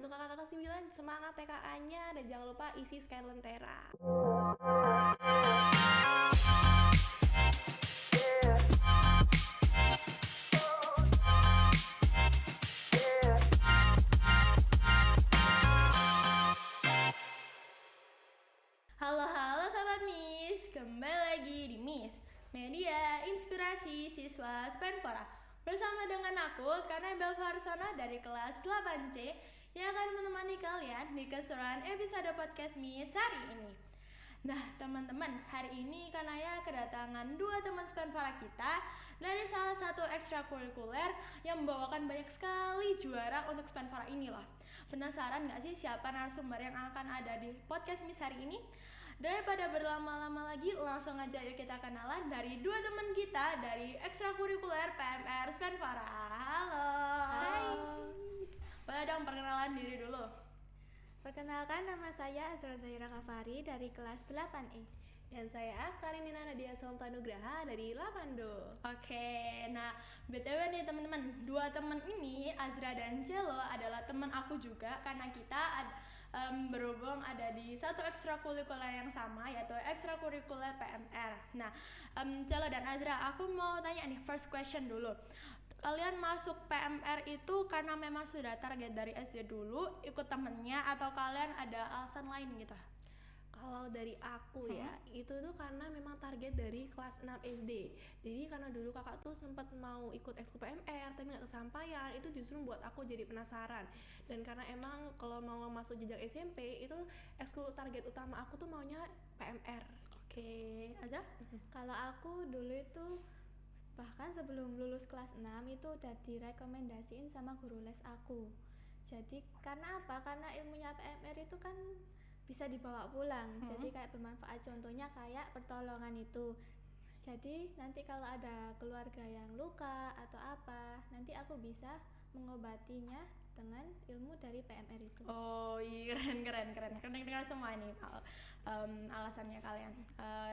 untuk kakak-kakak 9, semangat TKA-nya dan jangan lupa isi scan lentera. Halo sahabat Miss, kembali lagi di Miss Media Inspirasi Siswa Spenfora. Bersama dengan aku, Kanebel Farsana dari kelas 8C yang akan menemani kalian di keseruan episode podcast Miss hari ini. Nah teman-teman, hari ini Kanaya kedatangan dua teman Spenfora kita dari salah satu ekstrakurikuler yang membawakan banyak sekali juara untuk Spenfora ini loh. Penasaran gak sih siapa narasumber yang akan ada di podcast Miss hari ini? Daripada berlama-lama lagi, langsung aja yuk kita kenalan dari dua teman kita dari ekstrakurikuler PMR Spenfora. Halo. Hai. Boleh dong perkenalan diri dulu. Perkenalkan, nama saya Azra Zahira Kafari dari kelas 8E. Dan saya Karinina Nadia Somtanugraha dari Lapando. Oke, nah BTW nih teman-teman, dua teman ini Azra dan Cello adalah teman aku juga karena kita berhubung ada di satu ekstrakurikuler yang sama, yaitu ekstrakurikuler PMR. Nah, Cello dan Azra, aku mau tanya nih, first question dulu. Kalian masuk PMR itu karena memang sudah target dari SD dulu, ikut temennya, atau kalian ada alasan lain gitu? Kalau dari aku ya, itu tuh karena memang target dari kelas 6 SD. Jadi karena dulu kakak tuh sempat mau ikut ekskul PMR tapi nggak kesampaian, itu justru membuat aku jadi penasaran. Dan karena emang kalau mau masuk jenjang SMP, itu ekskul target utama aku tuh maunya PMR. Oke, Azra? Kalau aku dulu itu bahkan sebelum lulus kelas 6 itu udah direkomendasiin sama guru les aku. Jadi karena apa? Karena ilmunya PMR itu kan bisa dibawa pulang, jadi kayak bermanfaat. Contohnya kayak pertolongan itu. Jadi nanti kalau ada keluarga yang luka atau apa, nanti aku bisa mengobatinya dengan ilmu dari PMR itu. Oh iya, keren dengar semua ini alasannya kalian.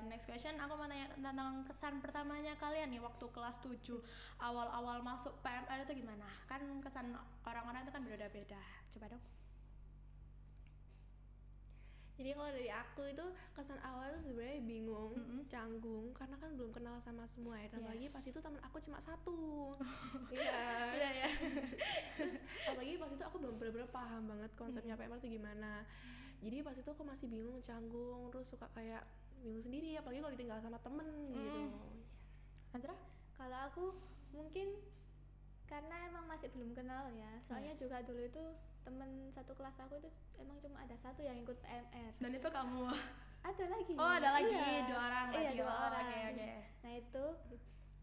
Next question, aku mau tanya tentang kesan pertamanya kalian nih waktu kelas 7 awal-awal masuk PMR itu gimana? Kan kesan orang-orang itu kan berbeda-beda. Coba dong. Jadi kalau dari aku itu kesan awalnya tuh sebenarnya bingung, canggung karena kan belum kenal sama semua ya. Dan apalagi pas itu teman aku cuma satu. Iya. Terus apalagi pas itu aku belum benar-benar paham banget konsepnya PMR itu gimana. Jadi pas itu aku masih bingung, canggung, terus suka kayak bingung sendiri, apalagi kalau ditinggal sama temen gitu. Azra? Kalau aku mungkin karena emang masih belum kenal ya. Soalnya juga dulu itu temen satu kelas aku itu emang cuma ada satu yang ikut PMR. Dan itu kamu? Ada lagi. Oh ada lagi, iya. 2 orang Iya, berarti. 2 orang. Oke. Nah itu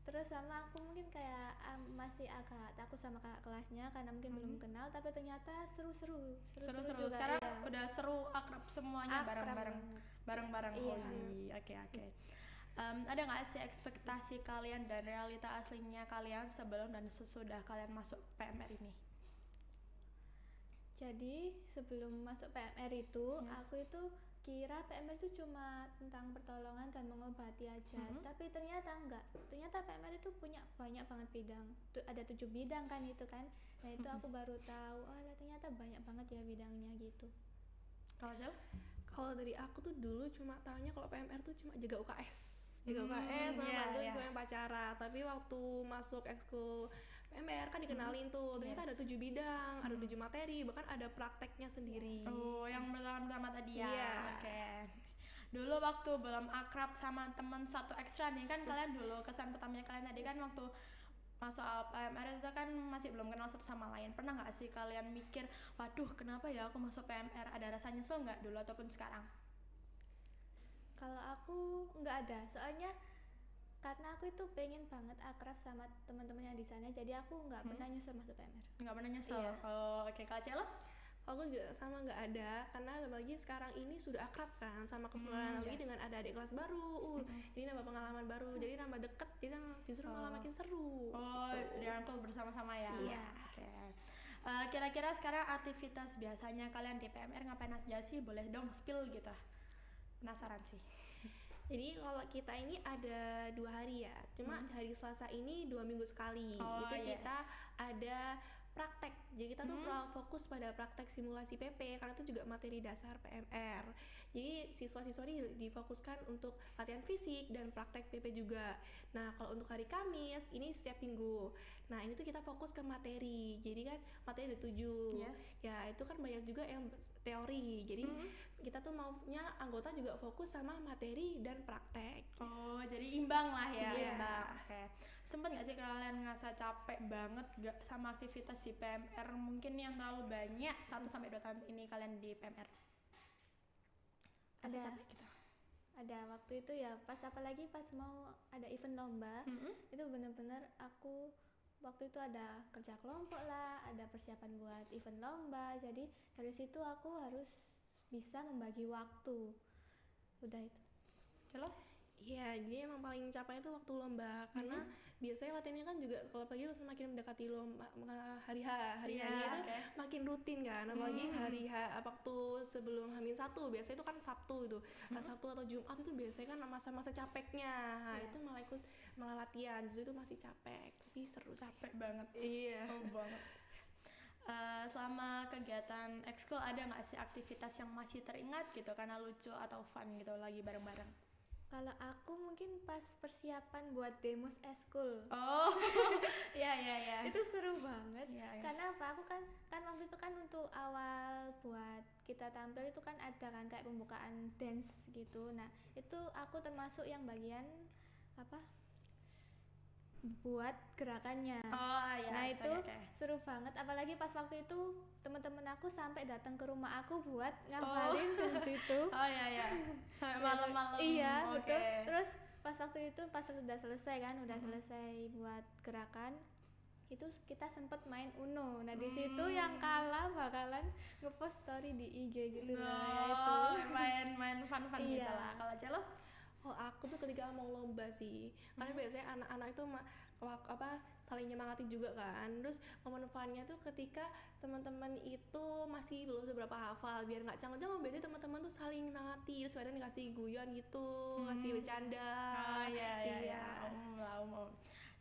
terus sama aku mungkin kayak masih agak takut sama kakak kelasnya karena mungkin belum kenal, tapi ternyata seru-seru juga. Sekarang iya. udah seru, akrab semuanya, Akrab bareng-bareng. Iya. Oke. Ada nggak sih ekspektasi kalian dan realita aslinya kalian sebelum dan sesudah kalian masuk PMR ini? Jadi sebelum masuk PMR itu aku itu kira PMR itu cuma tentang pertolongan dan mengobati aja, tapi ternyata enggak. Ternyata PMR itu punya banyak banget bidang. Ada 7 bidang kan itu kan. Nah itu aku baru tahu, oh ternyata banyak banget ya bidangnya gitu. Kalau Cel? Kalau dari aku tuh dulu cuma taunya kalau PMR tuh cuma jaga UKS sama bantuin siswa yang pacara. Tapi waktu masuk ekskul PMR kan dikenalin tuh ternyata ada 7 bidang, ada 7 materi, bahkan ada prakteknya sendiri. Oh, yang pertama tadi ya. Iya. Oke. Dulu waktu belum akrab sama teman satu ekstra nih kan kalian dulu kesan pertamanya kalian tadi kan waktu masuk PMR itu kan masih belum kenal satu sama lain. Pernah nggak sih kalian mikir, waduh kenapa ya aku masuk PMR? Ada rasa nyesel nggak dulu ataupun sekarang? Kalau aku nggak ada, soalnya karena aku itu pengen banget akrab sama teman-teman yang di sana, jadi aku nggak pernah nyesel masuk PMR. Nggak pernah nyesel. Iya. Oh, oke. Kalau Celo? Aku juga sama, nggak ada, karena apalagi sekarang ini sudah akrab kan sama keseluruhan lagi dengan ada adik kelas baru, jadi nambah pengalaman baru, jadi nambah deket, jadi justru malah makin seru. Oh, gitu. dirangkul bersama-sama ya. Iya. Oke. Kira-kira sekarang aktivitas biasanya kalian di PMR ngapain aja sih? Boleh dong spill gitu. Penasaran sih. Jadi kalau kita ini ada 2 hari ya, cuma hari Selasa ini 2 minggu sekali. Oh, Itu yes. kita ada praktek. Jadi kita tuh fokus pada praktek simulasi PP karena itu juga materi dasar PMR. Jadi siswa-siswa ini difokuskan untuk latihan fisik dan praktek PP juga. Nah kalau untuk hari Kamis ini setiap minggu. Nah ini tuh kita fokus ke materi. Jadi kan materi ada 7. Ya itu kan banyak juga yang teori. Jadi kita tuh maunya anggota juga fokus sama materi dan praktek. Oh, jadi imbang lah ya. Iya. Imbang. Oke. Sempet gak sih kalian ngerasa capek banget gak sama aktivitas di PMR? Mungkin yang terlalu banyak 1-2 tahun ini kalian di PMR. Ada. Capek gitu. Ada waktu itu ya, pas apalagi pas mau ada event lomba, itu bener-bener aku waktu itu ada kerja kelompok lah, ada persiapan buat event lomba. Jadi dari situ aku harus bisa membagi waktu. Udah itu. Celo? Iya, jadi emang paling capek itu waktu lomba karena biasanya latihannya kan juga kalau pagi semakin mendekati lomba hari-harinya itu makin rutin kan, apalagi hari waktu sebelum H-1 biasanya itu kan Sabtu itu, Sabtu atau Jumat itu biasanya kan masa-masa capeknya, itu malah latihan, justru itu masih capek, tapi seru sih. Capek banget. Iya. Oh banget. Selama kegiatan ekskul ada nggak sih aktivitas yang masih teringat gitu karena lucu atau fun gitu lagi bareng-bareng? Kalau aku mungkin pas persiapan buat demos eskul. Oh, ya. Itu seru banget. Ya. Karena apa? Aku kan waktu itu kan untuk awal buat kita tampil itu kan ada kan kayak pembukaan dance gitu. Nah, itu aku termasuk yang bagian apa? Buat gerakannya. Oh ya. Nah, itu seru banget. Apalagi pas waktu itu teman-teman aku sampai datang ke rumah aku buat ngapalin di situ. Oh ya. Sampai malam-malam. Iya, betul. Terus pas waktu itu pas sudah selesai kan, selesai buat gerakan, itu kita sempet main Uno. Nah, di situ yang kalah bakalan ngepost story di IG gitu lah itu. Main fun-fun gitu lah. Kalau Celo? Oh, aku tuh ketika mau lomba sih. Karena biasanya anak-anak itu saling nyemangati juga kan. Terus momen funnya tuh ketika teman-teman itu masih belum seberapa hafal, biar nggak canggung-canggung, biasanya teman-teman tuh saling nyemangati, terus kadang dikasih guyon gitu, ngasih bercanda. Oh iya. Om.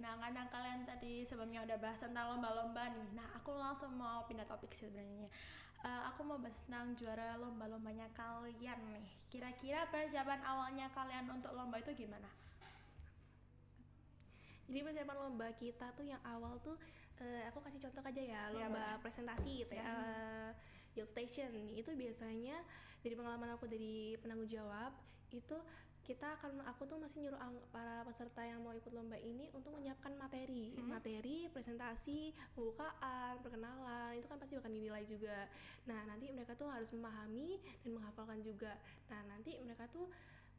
Nah, karena kalian tadi sebelumnya udah bahas tentang lomba-lomba nih. Nah, aku langsung mau pindah topik sih sebenarnya. Aku mau bahas tentang juara lomba-lombanya kalian nih. Kira-kira persiapan awalnya kalian untuk lomba itu gimana? Jadi persiapan lomba kita tuh yang awal tuh, aku kasih contoh aja ya, lomba presentasi gitu ya, Youth Station. Itu biasanya dari pengalaman aku dari penanggung jawab, itu aku tuh masih nyuruh para peserta yang mau ikut lomba ini untuk menyiapkan materi, presentasi, pembukaan, perkenalan, itu kan pasti akan dinilai juga. Nah, nanti mereka tuh harus memahami dan menghafalkan juga. Nah, nanti mereka tuh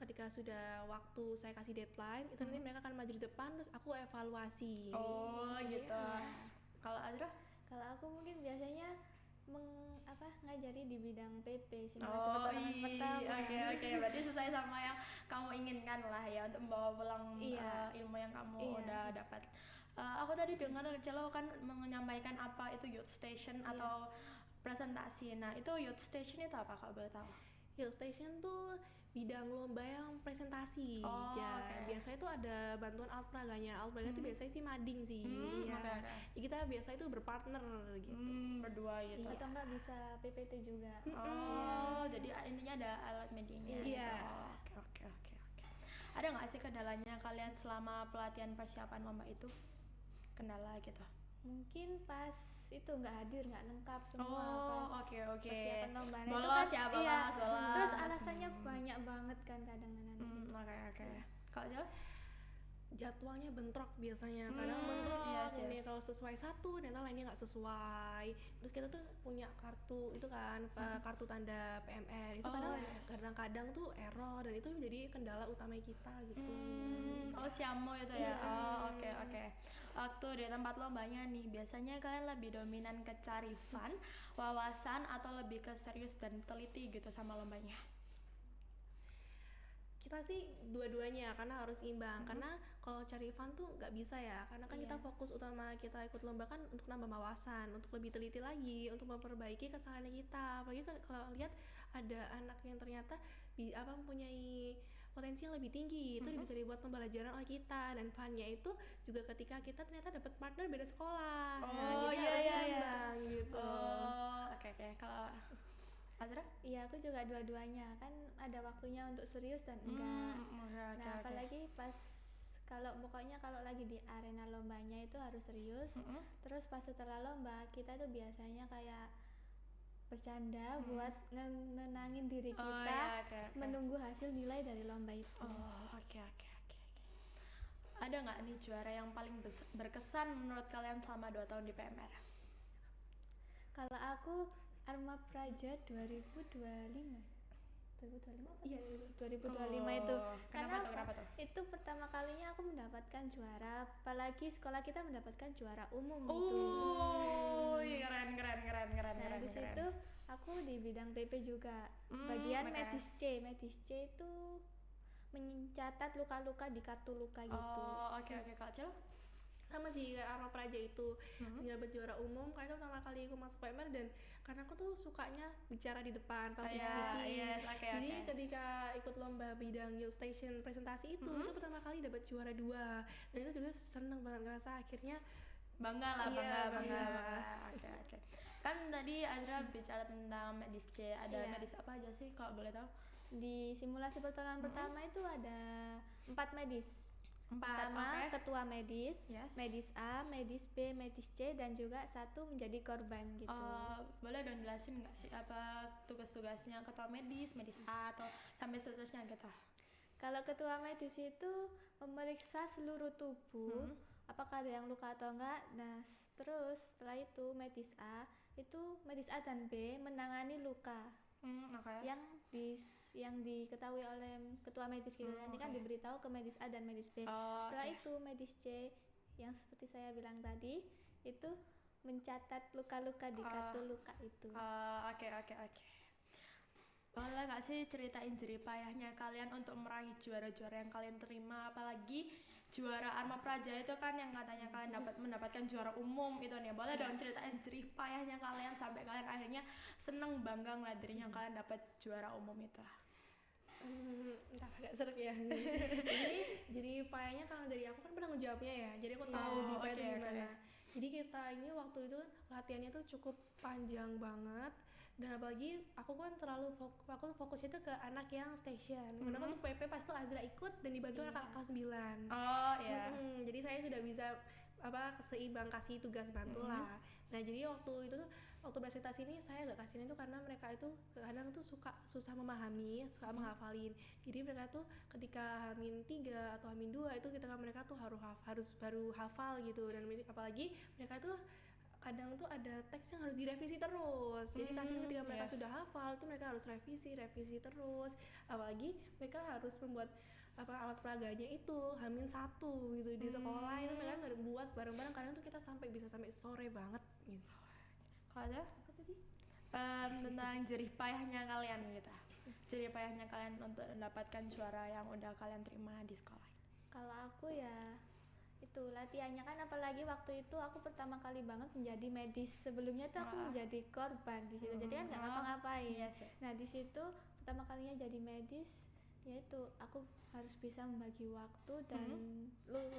ketika sudah waktu saya kasih deadline, itu nanti mereka akan maju di depan, terus aku evaluasi. Oh, gitu. Kalau Azra? Kalau aku mungkin biasanya ngajari di bidang PP sih, pertama. Oke. Berarti sesuai sama yang kamu inginkan lah ya, untuk membawa pulang ilmu yang kamu udah dapat. Aku tadi dengar Celo kan menyampaikan apa itu Youth Station atau presentasi. Nah, itu Youth Station itu apa kalau boleh tahu? Youth Station tuh bidang lomba yang presentasi. Biasanya tuh ada bantuan alat peraganya. Alat peraganya tuh biasanya sih mading sih. Jadi kita biasa itu berpartner gitu. Berdua gitu. Atau enggak bisa PPT juga. Jadi intinya ada alat madingnya. Iya. Oke. Ada nggak sih kendalanya kalian selama pelatihan persiapan lomba itu? Kendala gitu. Mungkin pas itu nggak hadir, nggak lengkap semua pas persiapan lomba. Bolos ya, bolos. Terus alasannya banyak banget kan kadang-kadang. Oke. Kalau Jel? Jadwalnya bentrok biasanya, kadang bentrok. Ini kalau sesuai satu, ternyata lainnya nggak sesuai. Terus kita tuh punya kartu itu kan, kartu tanda PMR itu kadang-kadang tuh error, dan itu menjadi kendala utama kita gitu. Siamo itu ya. Oke. Waktu di tempat lombanya nih, biasanya kalian lebih dominan ke cari fun, wawasan, atau lebih ke serius dan teliti gitu sama lombanya? Kita sih dua-duanya, karena harus imbang. Karena kalau cari fun tuh nggak bisa ya, karena kan kita fokus utama kita ikut lomba kan untuk nambah wawasan, untuk lebih teliti lagi, untuk memperbaiki kesalahan kita. Apalagi kalau lihat ada anak yang ternyata mempunyai potensi yang lebih tinggi. Itu bisa dibuat pembelajaran oleh kita, dan funnya itu juga ketika kita ternyata dapat partner beda sekolah. Jadi harus seimbang gitu. Oke. Kalau Azra? Iya, aku juga dua-duanya, kan ada waktunya untuk serius dan enggak. Apalagi pas pokoknya kalau lagi di arena lombanya itu harus serius. Terus pas setelah lomba kita tuh biasanya kayak bercanda buat nenangin diri kita, menunggu hasil nilai dari lomba itu. Oke. Ada nggak nih juara yang paling berkesan menurut kalian selama 2 tahun di PMR? Kalau aku Arma Praja 2025 apa? Iya, 2025 itu. Kenapa tuh? Itu pertama kalinya aku mendapatkan juara, apalagi sekolah kita mendapatkan juara umum gitu. Iya, keren. Di situ aku di bidang PP juga. Bagian medis C. Medis C itu mencatat luka-luka di kartu luka gitu. Oke. Kak Cel? Sama sih kayak Arma Praja itu, menjabat juara umum karena itu pertama kali aku masuk PMR, dan karena aku tuh sukanya bicara di depan, public speaking. Jadi ketika ikut lomba bidang Youth Station presentasi itu pertama kali dapat juara 2, dan itu juga seneng banget, ngerasa akhirnya bangga. Oke. Kan tadi Azra bicara tentang medis C, ada medis apa aja sih kalau boleh tahu? Di simulasi pertolongan pertama itu ada 4 medis. Pertama ketua medis, medis A, medis B, medis C, dan juga 1 menjadi korban gitu. Boleh dong jelasin nggak sih apa tugas-tugasnya ketua medis A atau sampai seterusnya gitu? Kalau ketua medis itu memeriksa seluruh tubuh, apakah ada yang luka atau enggak. Nah, terus setelah itu medis A dan B menangani luka yang diketahui oleh ketua medis gitu. Nanti kan diberitahu ke medis A dan medis B. Setelah itu medis C yang seperti saya bilang tadi itu mencatat luka-luka di kartu luka itu. Oke. Boleh nggak sih ceritain jerih payahnya kalian untuk meraih juara-juara yang kalian terima, apalagi juara Arma Praja itu kan yang katanya kalian mendapatkan juara umum itu nih. Boleh dong ceritain jerih payahnya kalian sampai kalian akhirnya seneng, bangga ngeliat dirinya kalian dapat juara umum itu. Entah, agak seru ya. jadi payahnya kalau dari aku kan pernah ngejawabnya ya, jadi aku tahu di payah itu gimana. Jadi kita ini waktu itu latihannya tuh cukup panjang banget, dan apalagi aku kan aku fokusnya tuh ke anak yang station. Karena aku tuh PP pas tuh Azra ikut dan dibantu anak kelas 9. Jadi saya sudah bisa seimbang kasih tugas bantu lah. Nah, jadi waktu presentasi ini saya agak kasihan itu karena mereka itu kadang tuh susah memahami, suka menghafalin. Jadi mereka tuh ketika H-3 atau H-2 itu mereka tuh harus baru hafal gitu, dan apalagi mereka tuh kadang tuh ada teks yang harus direvisi terus. Jadi kasihan ketika mereka sudah hafal tuh mereka harus revisi terus. Apalagi mereka harus membuat alat peraganya itu H-1 gitu di sekolah. Itu mereka sering buat bareng-bareng, kadang tuh kita bisa sampai sore banget gitu. Kalau ada tentang jerih payahnya kalian gitu. Jerih payahnya kalian untuk mendapatkan juara yang udah kalian terima di sekolah. Kalau aku ya itu latihannya kan, apalagi waktu itu aku pertama kali banget menjadi medis. Sebelumnya tuh aku menjadi korban di situ. Jadi kan nggak ngapa-ngapain. Nah, di situ pertama kalinya jadi medis, yaitu aku harus bisa membagi waktu dan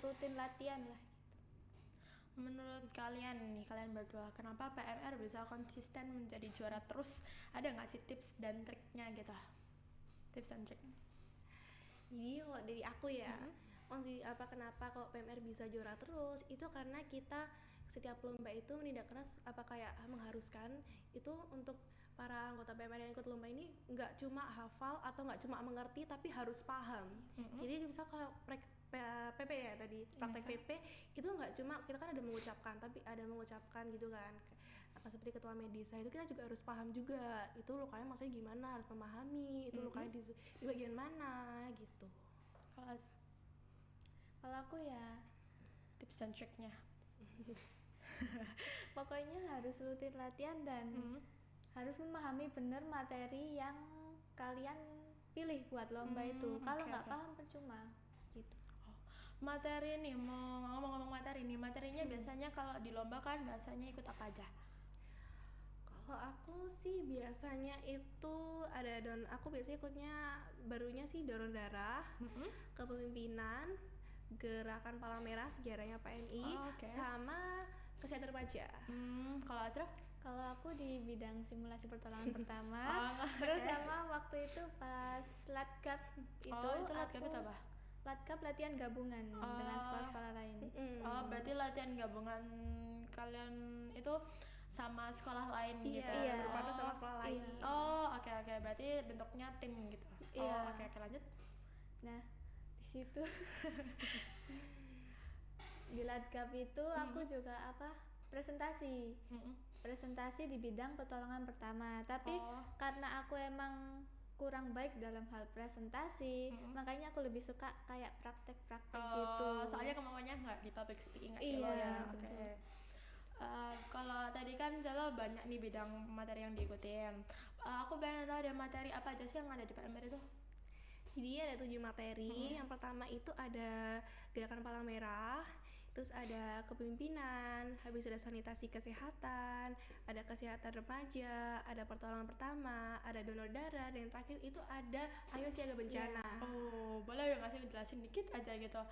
rutin latihan lah. Menurut kalian berdua, kenapa PMR bisa konsisten menjadi juara terus? Ada nggak sih tips dan triknya gitu? Tips dan trik. Jadi kalau dari aku ya, kenapa kok PMR bisa juara terus? Itu karena kita setiap lomba itu menindak keras, kayak mengharuskan itu untuk para anggota PMR yang ikut lomba ini nggak cuma hafal atau nggak cuma mengerti, tapi harus paham. Jadi misal kalau PP ya tadi, praktek PP itu nggak cuma kita kan ada mengucapkan gitu kan, seperti ketua medis. Nah, itu kita juga harus paham juga itu lukanya maksudnya gimana, harus memahami itu lukanya di bagian mana gitu. Kalau aku ya tips dan triknya pokoknya harus rutin latihan dan harus memahami benar materi yang kalian pilih buat lomba itu. Kalau nggak paham percuma gitu. Materi nih, mau ngomong-ngomong materinya biasanya kalau di lomba kan biasanya ikut apa aja? Kalau Kalau aku sih biasanya itu aku biasanya ikutnya barunya sih donor darah, kepemimpinan, gerakan Palang Merah sejarahnya PMI, sama kesehatan remaja. Kalau Azra? Kalau aku di bidang simulasi pertolongan pertama, terus sama waktu itu pas Latkap itu Latkap itu apa? Latkap latihan gabungan dengan sekolah-sekolah lain. Berarti latihan gabungan kalian itu sama sekolah lain gitu. Iya. Berpadu sama sekolah lain. Oke. Berarti bentuknya tim gitu. Iya. Oke, lanjut. Nah, di situ di Latkap itu aku juga presentasi. Presentasi di bidang pertolongan pertama. Tapi karena aku emang kurang baik dalam hal presentasi, makanya aku lebih suka kayak praktek-praktek gitu. Soalnya kemauannya nggak di public speaking aja Iya, ya. oke. Kalau tadi kan Celo banyak nih bidang materi yang diikutin. Aku pengen tahu ada materi apa aja sih yang ada di PMR itu? Jadi ada 7 materi. Yang pertama itu ada gerakan Palang Merah, terus ada kepemimpinan, habis ada sanitasi kesehatan, ada kesehatan remaja, ada pertolongan pertama, ada donor darah, dan yang terakhir itu ada ayo siaga bencana. Boleh dong ngasih jelasin dikit aja gitu.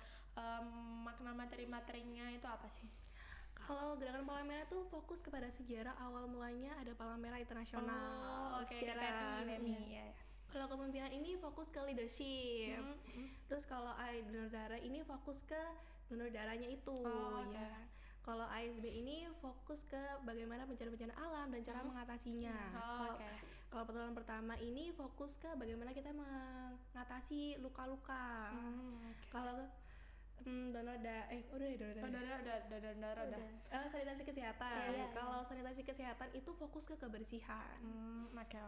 Makna materi-materinya itu apa sih? Kalau gerakan Palang Merah tuh fokus kepada sejarah awal mulanya ada Palang Merah Internasional. Sejarah. Iya. Kalau kepemimpinan ini fokus ke leadership. Terus kalau donor darah ini fokus ke donor darahnya itu. Ya. Kalau ASB ini fokus ke bagaimana bencana-bencana alam dan cara mengatasinya. Kalau pertolongan pertama ini fokus ke bagaimana kita mengatasi luka-luka. Kalau donor darah sanitasi kesehatan. Kalau sanitasi kesehatan itu fokus ke kebersihan. Oke.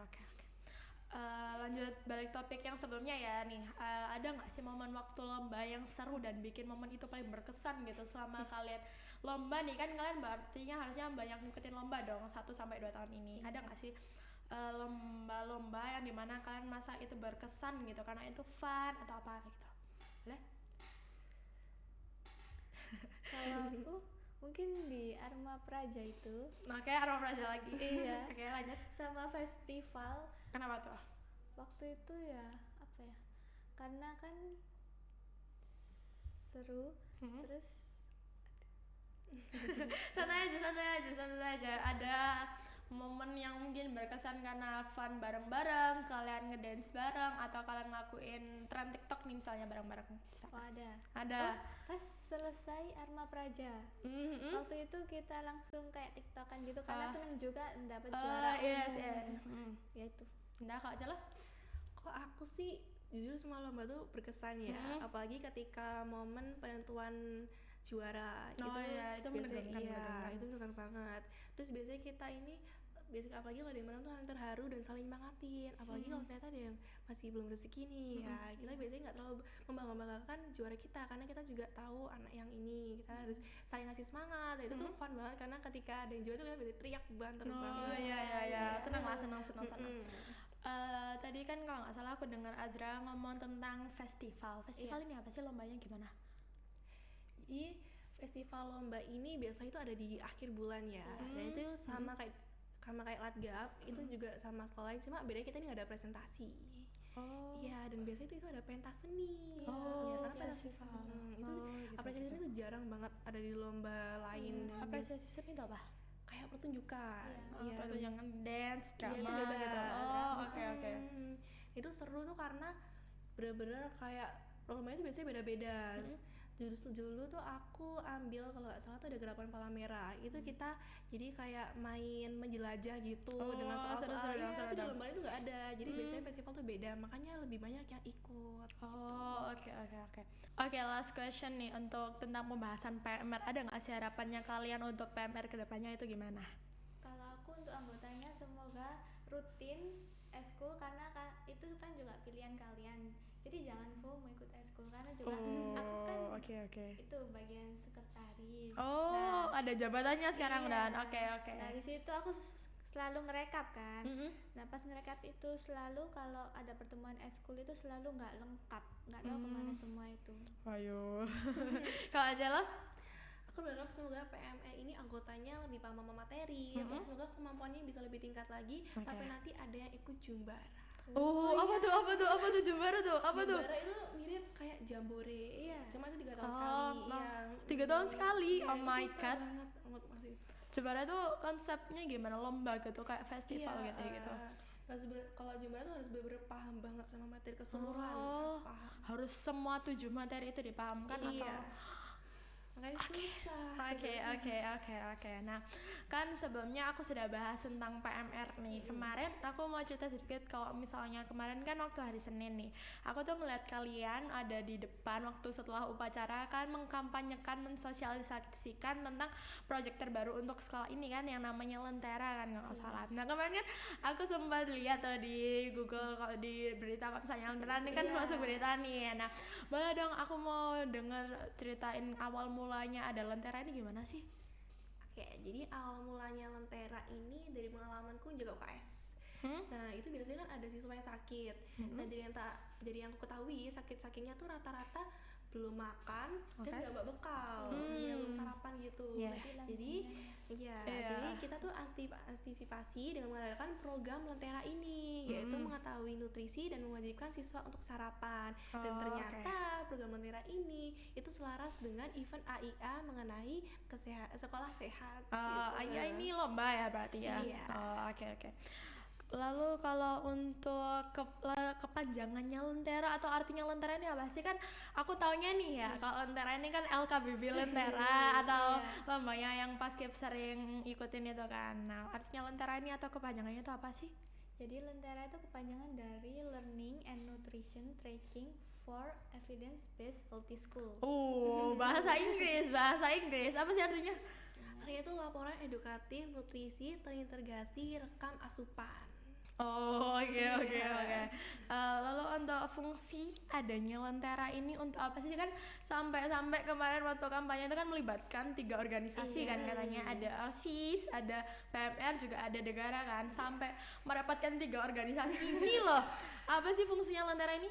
Lanjut balik topik yang sebelumnya ya nih. Ada nggak sih momen waktu lomba yang seru dan bikin momen itu paling berkesan gitu selama kalian lomba nih? Kan kalian artinya harusnya banyak ngikutin lomba dong 1-2 tahun ini. Ada nggak sih lomba-lomba yang dimana kalian masa itu berkesan gitu karena itu fun atau apa gitu? Boleh? Kalau aku mungkin di Arma Praja itu. Arma Praja lagi. Iya. Oke, lanjut. Sama festival. Kenapa tuh? Waktu itu ya karena kan seru. Terus santai aja. Ada momen yang mungkin berkesan karena fun bareng-bareng, kalian ngedance bareng atau kalian ngelakuin tren TikTok nih misalnya bareng-bareng. Ada. Pas selesai Arma Praja, waktu itu kita langsung kayak TikTokan gitu karena seneng juga dapat juara. Yes. Ya itu. Kok aja lah. Kok aku sih jujur semua lomba tuh berkesan ya, apalagi ketika momen penentuan juara. Itu menegangkan. Itu menegangkan banget. Terus biasanya kita ini apalagi kalau ada yang menang tuh saling terharu dan saling nyemangatin, apalagi kalau ternyata ada yang masih belum rezeki nih. Ya kita biasanya nggak terlalu membanggakan juara kita karena kita juga tahu anak yang ini kita harus saling ngasih semangat. Itu tuh fun banget karena ketika ada yang juara tuh kita biasanya teriak banter banget. Iya. Senang. Tadi kan kalau nggak salah aku dengar Azra ngomong tentang festival ini apa sih, lombanya gimana? Jadi festival lomba ini biasanya itu ada di akhir bulan ya, dan itu sama kayak Latgap, itu juga sama sekolah lain, cuma bedanya kita ini nggak ada presentasi. Iya, dan biasanya itu ada pentas seni. Karena pentas festival itu apresiasi seni itu jarang banget ada di lomba lain. Apresiasi seni itu apa? Kayak pertunjukan. Pertunjukan dance, drama gitu. Oke. Itu seru tuh karena bener-bener kayak lombanya itu biasanya beda-beda. Dulu tuh aku ambil kalau nggak salah tuh ada gerakan Palang Merah. Itu kita jadi kayak main menjelajah gitu dengan soal-soal. Itu di lomba itu nggak ada. Jadi biasanya festival tuh beda, makanya lebih banyak yang ikut. Oke, last question nih untuk tentang pembahasan PMR. Ada nggak sih harapannya kalian untuk PMR kedepannya itu gimana? Kalau aku untuk anggotanya semoga rutin eskul karena itu kan juga pilihan kalian. Jadi jangan FOMO ikut eskul karena juga aku kan itu bagian sekretaris. Ada jabatannya sekarang dan oke. Nah di situ aku selalu ngerekap kan. Nah pas ngerekap itu selalu kalau ada pertemuan eskul itu selalu nggak lengkap, nggak tahu kemana semua itu. Ayo. Kalau aja lo? Aku berharap semoga PMR ini anggotanya lebih paham sama materi, terus semoga kemampuannya bisa lebih tingkat lagi sampai nanti ada yang ikut Jumbara. Oh, apa tuh Jumbara tuh? Apa tuh? Jumbara itu mirip kayak Jambore, iya. Cuma itu 3 tahun sekali. Iya. 3 tahun sekali. Iya, Oh my susah god. banget. Masih. Jumbara tuh konsepnya gimana, lomba gitu kayak festival gitu. Harus kalau Jumbara tuh harus bener-bener paham banget sama materi keseluruhan, harus paham. Harus semua 7 materi itu dipahamkan Iya. atau Makanya susah. Oke. Nah, kan sebelumnya aku sudah bahas tentang PMR nih. Kemarin aku mau cerita sedikit kalau misalnya kemarin kan waktu hari Senin nih. Aku tuh ngeliat kalian ada di depan waktu setelah upacara kan mengkampanyekan, mensosialisasikan tentang proyek terbaru untuk sekolah ini kan yang namanya Lentera kan nggak salah. Nah, kemarin kan aku sempat lihat tuh di Google kalau di berita kalau misalnya Lentera ini kan masuk berita nih. Nah, boleh dong aku mau denger ceritain awal mulanya ada Lentera ini gimana sih? Oke, jadi awal mulanya Lentera ini dari pengalamanku jaga UKS. Nah, itu biasanya kan ada siswa yang sakit. Nah, dari yang aku ketahui sakit-sakitnya tuh rata-rata belum makan dan nggak bawa bekal, belum sarapan gitu. Jadi kita tuh antisipasi dengan mengadakan program Lentera ini, yaitu mengetahui nutrisi dan mewajibkan siswa untuk sarapan. Dan ternyata program Lentera ini itu selaras dengan event AIA mengenai sekolah sehat. AIA ini lomba ya berarti ya? Iya. Oke. Lalu kalau untuk kepanjangannya Lentera atau artinya Lentera ini apa sih? Kan aku taunya nih ya, kalau Lentera ini kan LKBB Lentera atau lombanya yang Paskib sering ikutin itu kan. Nah, artinya Lentera ini atau kepanjangannya itu apa sih? Jadi Lentera itu kepanjangan dari Learning and Nutrition Tracking for Evidence-Based Healthy School. Bahasa Inggris. Apa sih artinya? Artinya itu laporan edukatif nutrisi terintegrasi rekam asupan. Oke. Lalu untuk fungsi adanya Lentera ini untuk apa sih? Kan sampai kemarin waktu kampanye itu kan melibatkan 3 organisasi kan katanya, ada OSIS, ada PMR, juga ada negara kan, sampai merepotkan 3 organisasi ini loh. Apa sih fungsinya Lentera ini?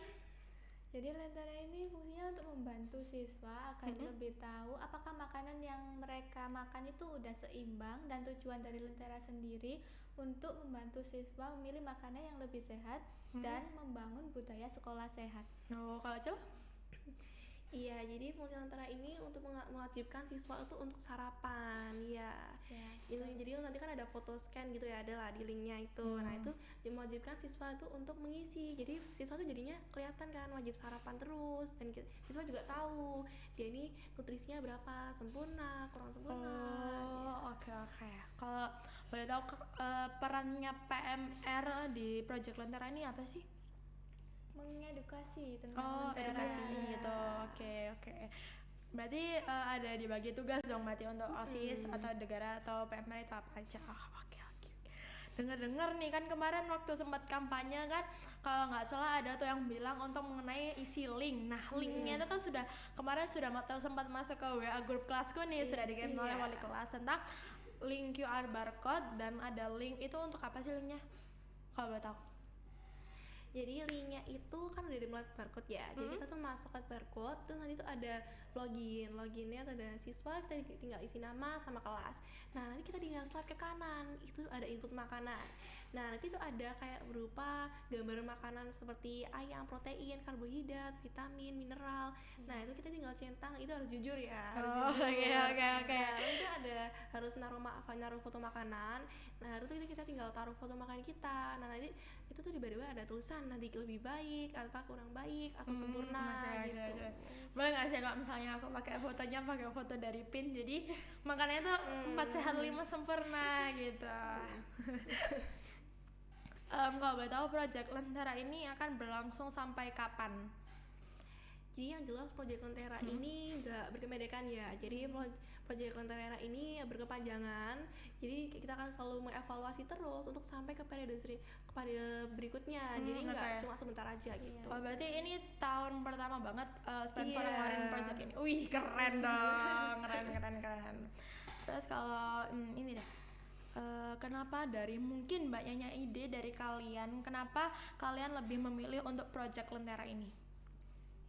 Jadi Lentera ini fungsinya untuk membantu siswa agar lebih tahu apakah makanan yang mereka makan itu udah seimbang, dan tujuan dari Lentera sendiri untuk membantu siswa memilih makanan yang lebih sehat dan membangun budaya sekolah sehat. Kalau Celah? Iya, jadi fungsi Lentera ini untuk mewajibkan siswa itu untuk sarapan, jadi nanti kan ada foto scan gitu ya, adalah di linknya itu. Nah, itu mewajibkan siswa itu untuk mengisi. Jadi siswa itu jadinya kelihatan kan wajib sarapan terus, dan siswa juga tahu dia ini nutrisinya berapa, sempurna, kurang sempurna. Oke. Kalau boleh tahu perannya PMR di Project Lentera ini apa sih? Mengedukasi tentang Lentera. Edukasi gitu. Oke. Berarti ada dibagi tugas dong berarti untuk OSIS atau negara atau PMR itu apa aja. Oke. Dengar nih kan kemarin waktu sempat kampanye kan, kalau nggak salah ada tuh yang bilang untuk mengenai isi link. Nah, linknya itu kan kemarin sudah sempat masuk ke WA grup kelasku nih, sudah dikirim oleh wali kelas tentang link QR barcode, dan ada link itu untuk apa sih linknya? Kalau boleh tahu. Jadi linknya itu kan udah dimulai barcode ya. Jadi kita tuh masuk ke barcode, terus nanti tuh ada loginnya tuh ada siswa, kita tinggal isi nama sama kelas. Nah, nanti kita tinggal slide ke kanan, itu ada input makanan. Nah, nanti tuh ada kayak berupa gambar makanan seperti ayam, protein, karbohidrat, vitamin, mineral. Nah, itu kita tinggal centang, itu harus jujur ya. Oke. Nah, itu ada harus naruh foto makanan. Nah, itu kita tinggal taruh foto makanan kita. Nah, nanti itu tuh di bawah ada tulisan nanti lebih baik, apa kurang baik, atau sempurna gitu. Boleh nggak sih kalau misalnya aku pakai foto dari PIN, jadi makanannya tuh 4 sehat 5 sempurna gitu. Kalau boleh tahu Project Lentera ini akan berlangsung sampai kapan? Jadi yang jelas Project Lentera ini nggak berkependekan ya. Jadi Project Lentera ini berkepanjangan. Jadi kita akan selalu mengevaluasi terus untuk sampai ke periode berikutnya. Jadi nggak cuma sebentar aja gitu. Berarti ini tahun pertama banget Spenfora ngeluarin project ini. Wih, keren dong. Keren. Terus kalau ini deh. Kenapa dari mungkin banyaknya ide dari kalian, kenapa kalian lebih memilih untuk Project Lentera ini?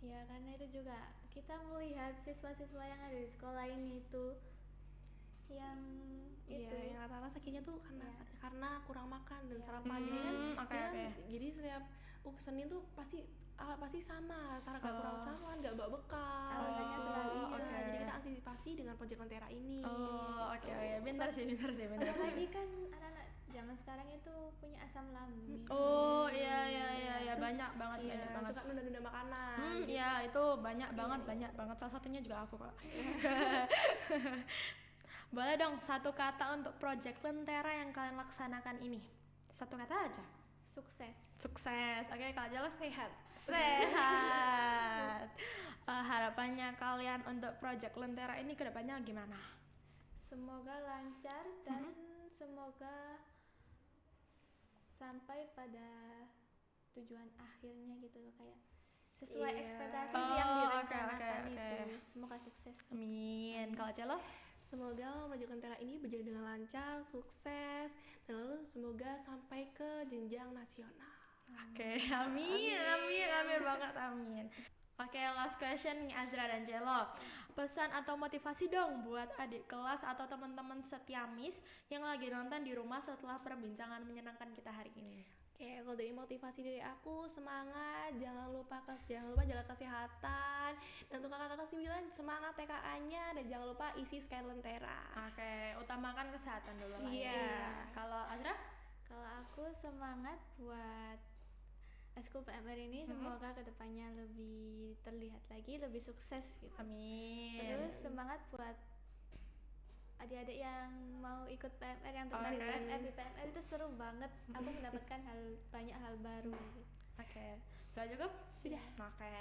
Ya, karena itu juga kita melihat siswa-siswa yang ada di sekolah ini tuh yang Iya, itu yang rata-rata sakitnya tuh karena kurang makan dan salah Hmm, pagi kan. oke, dia kan oke. Jadi setiap Senin tuh pasti sama, seragam kurang sama, nggak bawa bekal. Alasannya selalu Iya, oke. jadi kita antisipasi dengan Project Lentera ini. Oh, oke. Pintar sih. apalagi kan anak-anak zaman sekarang itu punya asam lambung gitu. Oh, iya, Terus, banyak banget. suka nunda-nunda makanan. gitu. Iya, itu banyak banget. Salah satunya juga aku, Kak. Boleh dong satu kata untuk Project Lentera yang kalian laksanakan ini. Satu kata aja. Sukses. Oke, Kak Jala. Sehat. Harapannya kalian untuk Project Lentera ini kedepannya gimana? Semoga lancar dan semoga sampai pada tujuan akhirnya gitu loh, kayak sesuai Iya. ekspektasi Oh, yang oke, direncanakan oke. itu. Semoga sukses. Amin. Kalau Jala? Semoga Project Lentera ini berjalan dengan lancar, sukses, dan lalu semoga sampai ke jenjang nasional. Oke, amin banget, amin. Oke, last question nih Azra dan Jelo. Pesan atau motivasi dong buat adik kelas atau teman-teman setia Miss yang lagi nonton di rumah setelah perbincangan menyenangkan kita hari ini. Oke, kalau dari motivasi dari aku, semangat, jangan lupa jaga kesehatan, dan untuk kakak-kakak 9 semangat TKA-nya, dan jangan lupa isi scan Lentera. Oke, utamakan kesehatan dulu lah. Iya. Ya. Kalau Azra? Kalau aku semangat buat Eskul PMR ini, semoga kedepannya lebih terlihat lagi, lebih sukses gitu. Amin. Terus semangat buat adik-adik yang mau ikut PMR, yang tertarik PMR. Di PMR itu seru banget, aku mendapatkan banyak hal baru gitu. Oke, sudah cukup? Sudah. Oke.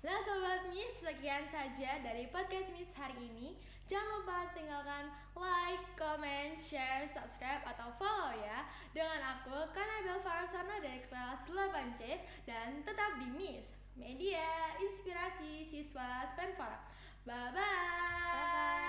Nah Sobat Miss, sekian saja dari podcast Miss hari ini. Jangan lupa tinggalkan like, comment, share, subscribe, atau follow ya. Dengan aku, Kanabel Farsana dari kelas 8C. Dan tetap di Miss, media inspirasi siswa Spenfora. Bye-bye.